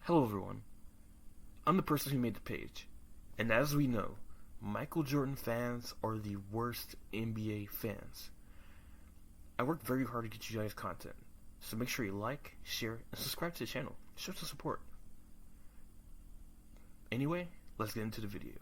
Hello everyone, I'm the person who made the page, and as we know, Michael Jordan fans are the worst NBA fans. I worked very hard to get you guys content, so make sure you like, share, and subscribe to the channel. Show some support. Anyway, let's get into the video.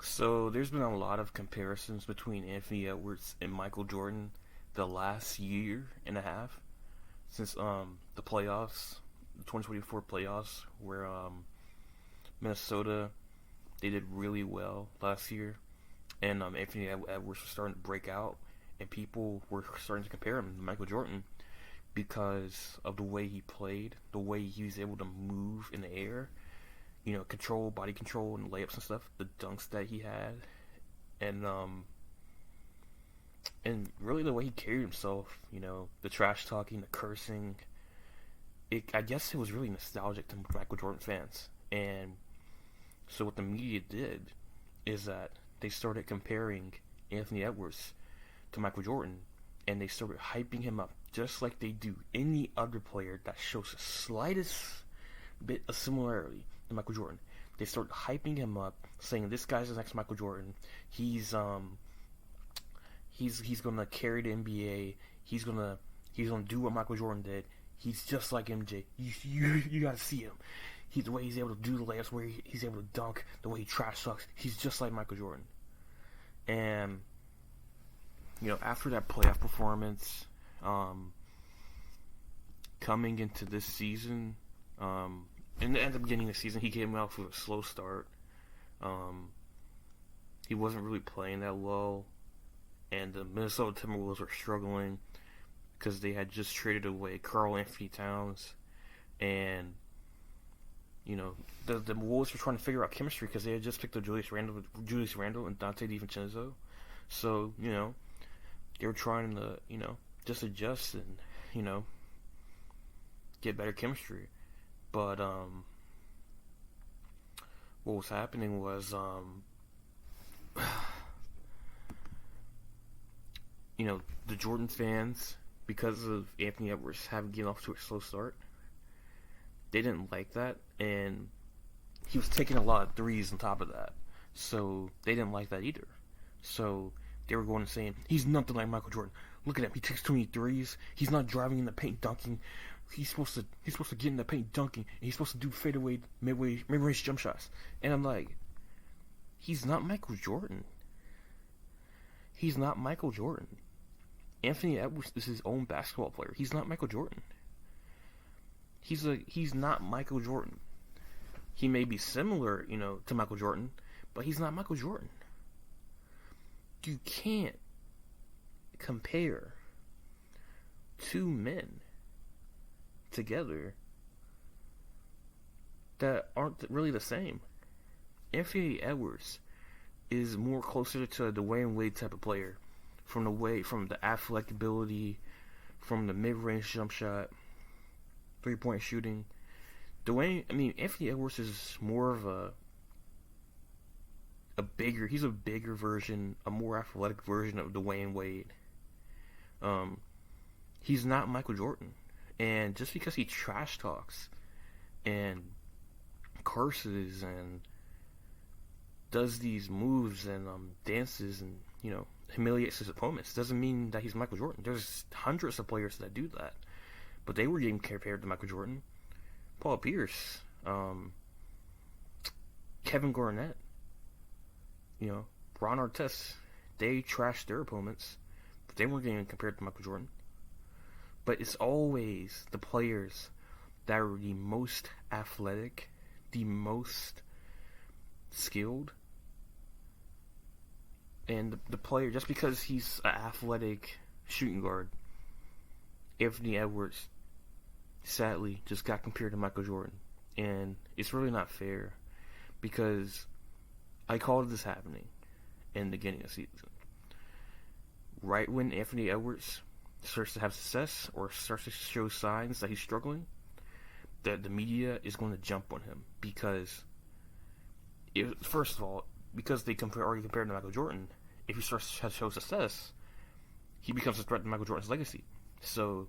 So there's been a lot of comparisons between Anthony Edwards and Michael Jordan the last year and a half since the playoffs, the 2024 playoffs, where Minnesota, they did really well last year, and Anthony Edwards was starting to break out, and people were starting to compare him to Michael Jordan because of the way he played, the way he was able to move in the air, control, body control, and layups and stuff, the dunks that he had, and really the way he carried himself, the trash talking, the cursing. I guess it was really nostalgic to Michael Jordan fans. And so what the media did is that they started comparing Anthony Edwards to Michael Jordan, and they started hyping him up just like they do any other player that shows the slightest bit of similarity to Michael Jordan. They started hyping him up, saying this guy's the next Michael Jordan. He's gonna carry the NBA. He's gonna do what Michael Jordan did. He's just like MJ. You gotta see him. The way he's able to do the layups, where he's able to dunk, the way he trash talks. He's just like Michael Jordan. And after that playoff performance, coming into this season, at the beginning of the season, he came out with a slow start. He wasn't really playing that well, and the Minnesota Timberwolves were struggling because they had just traded away Karl-Anthony Towns, and the Wolves were trying to figure out chemistry because they had just picked up Julius Randle and Dante DiVincenzo. So they were trying to just adjust and get better chemistry. But what was happening was the Jordan fans, because of Anthony Edwards having gotten off to a slow start, they didn't like that, and he was taking a lot of threes on top of that, so they didn't like that either. So they were going and saying, he's nothing like Michael Jordan. Look at him, he takes too many threes. He's not driving in the paint, dunking. He's supposed to get in the paint, dunking, and he's supposed to do fadeaway, mid-range jump shots. And I'm like, he's not Michael Jordan. He's not Michael Jordan. Anthony Edwards is his own basketball player. He's not Michael Jordan. He's not Michael Jordan. He may be similar, to Michael Jordan, but he's not Michael Jordan. You can't compare two men together that aren't really the same. Anthony Edwards is more closer to the Dwyane Wade type of player, from the athletic ability, from the mid-range jump shot, three-point shooting. Anthony Edwards is more of he's a bigger version, a more athletic version of Dwyane Wade. He's not Michael Jordan. And just because he trash talks and curses and does these moves and dances and humiliates his opponents doesn't mean that he's Michael Jordan. There's hundreds of players that do that, but they were getting compared to Michael Jordan. Paul Pierce, Kevin Garnett, Ron Artest, they trashed their opponents, but they weren't getting compared to Michael Jordan. But it's always the players that are the most athletic, the most skilled, and the player, just because he's an athletic shooting guard, Anthony Edwards, sadly, just got compared to Michael Jordan. And it's really not fair, because I called this happening in the beginning of the season. Right when Anthony Edwards starts to have success or starts to show signs that he's struggling, that the media is going to jump on him, because first of all, because they already compared to Michael Jordan, if he starts to show success, he becomes a threat to Michael Jordan's legacy. So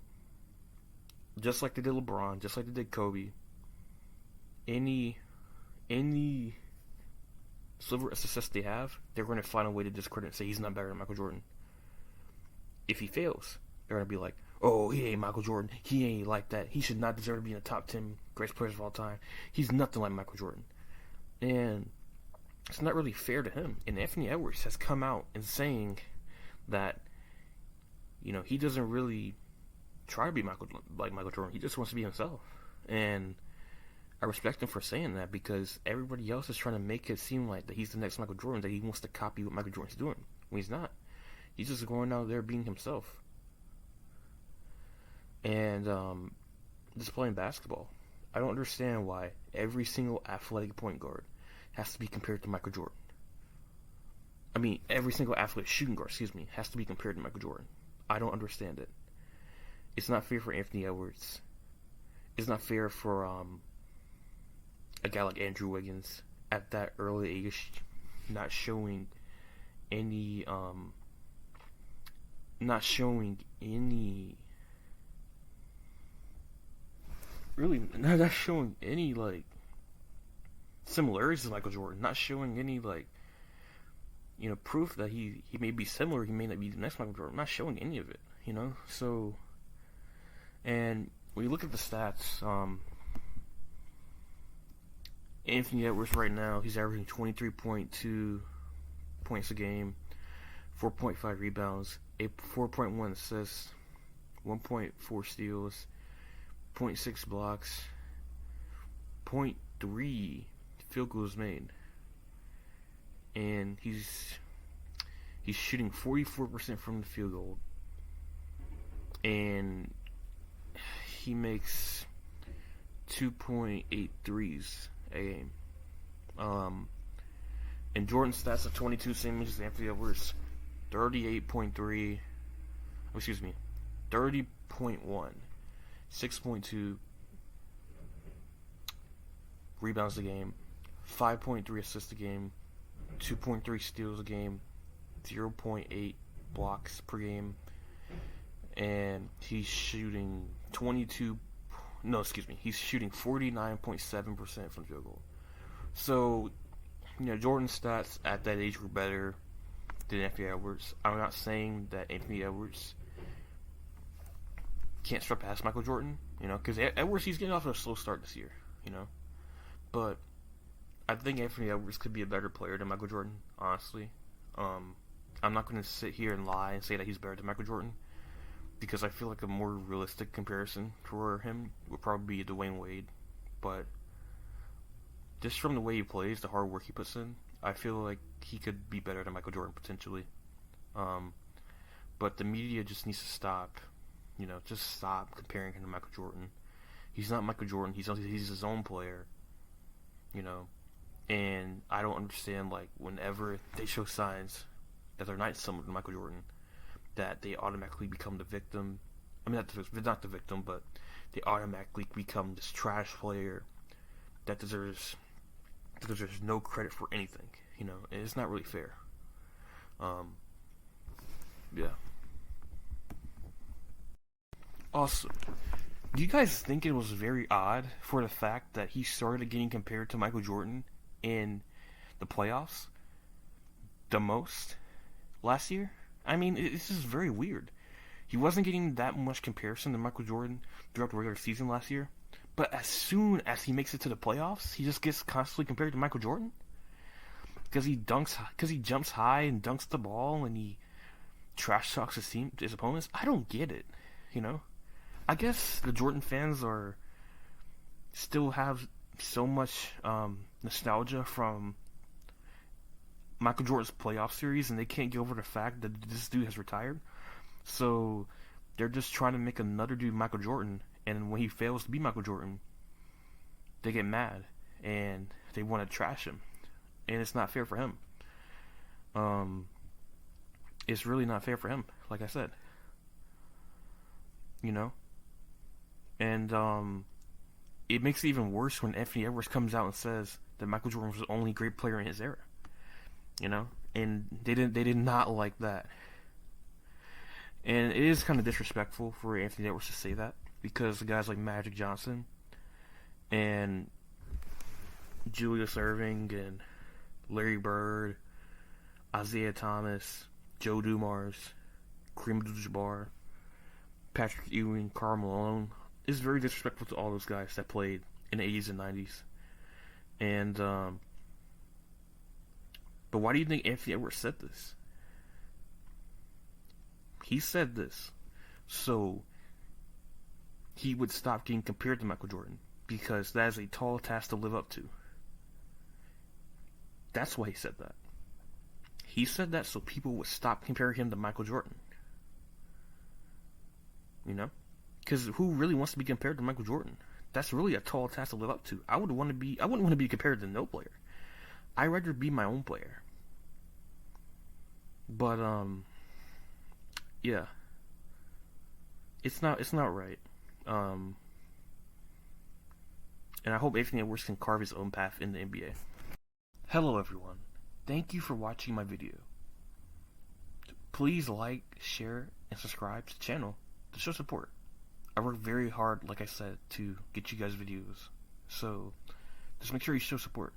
just like they did LeBron, just like they did Kobe. Any any sliver of success they have, they're going to find a way to discredit and say he's not better than Michael Jordan. If he fails, they're going to be like, oh, he ain't Michael Jordan. He ain't like that. He should not deserve to be in the top 10 greatest players of all time. He's nothing like Michael Jordan. And it's not really fair to him. And Anthony Edwards has come out and saying that, he doesn't really try to be Michael Jordan. He just wants to be himself. And I respect him for saying that, because everybody else is trying to make it seem like that he's the next Michael Jordan, that he wants to copy what Michael Jordan's doing, when he's not. He's just going out there being himself. And just playing basketball. I don't understand why every single athletic point guard has to be compared to Michael Jordan. I mean, every single athletic shooting guard, has to be compared to Michael Jordan. I don't understand it. It's not fair for Anthony Edwards. It's not fair for a guy like Andrew Wiggins at that early age, not showing any really not showing any like similarities to Michael Jordan, not showing any like proof that he may be similar, he may not be the next Michael Jordan, not showing any of it, so. And when you look at the stats, Anthony Edwards right now, he's averaging 23.2 points a game, 4.5 rebounds, 4.1 assists, 1.4 steals, 0.6 blocks, 0.3 field goals made, and he's shooting 44% from the field goal, and he makes 2.8 threes a game. And Jordan's stats of 22, same as Anthony Edwards, 38.3, 30.1, 6.2 rebounds a game, 5.3 assists a game, 2.3 steals a game, 0.8 blocks per game, and he's shooting he's shooting 49.7% from field goal. So, Jordan's stats at that age were better than Anthony Edwards. I'm not saying that Anthony Edwards can't surpass Michael Jordan, because Edwards, he's getting off to a slow start this year, but I think Anthony Edwards could be a better player than Michael Jordan, honestly. I'm not going to sit here and lie and say that he's better than Michael Jordan, because I feel like a more realistic comparison for him would probably be Dwayne Wade. But just from the way he plays, the hard work he puts in, I feel like he could be better than Michael Jordan potentially. But the media just needs to stop, just stop comparing him to Michael Jordan. He's not Michael Jordan. He's his own player, And I don't understand, like, whenever they show signs that they're not similar to Michael Jordan, that they automatically become the victim. I mean, not the victim, but they automatically become this trash player that deserves no credit for anything, and it's not really fair. Yeah. Also, do you guys think it was very odd for the fact that he started getting compared to Michael Jordan in the playoffs the most last year? I mean, this is very weird. He wasn't getting that much comparison to Michael Jordan throughout the regular season last year, but as soon as he makes it to the playoffs, he just gets constantly compared to Michael Jordan because he jumps high and dunks the ball and he trash talks his opponents. I don't get it, I guess the Jordan fans still have so much nostalgia from Michael Jordan's playoff series, and they can't get over the fact that this dude has retired. So they're just trying to make another dude Michael Jordan, and when he fails to be Michael Jordan, they get mad and they want to trash him, and it's not fair for him. It's really not fair for him, like I said. And it makes it even worse when Anthony Edwards comes out and says that Michael Jordan was the only great player in his era. And they did not like that. And it is kind of disrespectful for Anthony Edwards to say that, because guys like Magic Johnson and Julius Erving and Larry Bird, Isaiah Thomas, Joe Dumars, Kareem Abdul-Jabbar, Patrick Ewing, Karl Malone, is very disrespectful to all those guys that played in the 80s and 90s. And, but why do you think Anthony Edwards said this? He said this so he would stop getting compared to Michael Jordan, because that is a tall task to live up to. That's why he said that. He said that so people would stop comparing him to Michael Jordan. You know? Because who really wants to be compared to Michael Jordan? That's really a tall task to live up to. I wouldn't want to be compared to no player. I'd rather be my own player. But yeah. It's not right. And I hope Anthony Edwards can carve his own path in the NBA. Hello everyone. Thank you for watching my video. Please like, share, and subscribe to the channel to show support. I work very hard, like I said, to get you guys videos. So, just make sure you show support.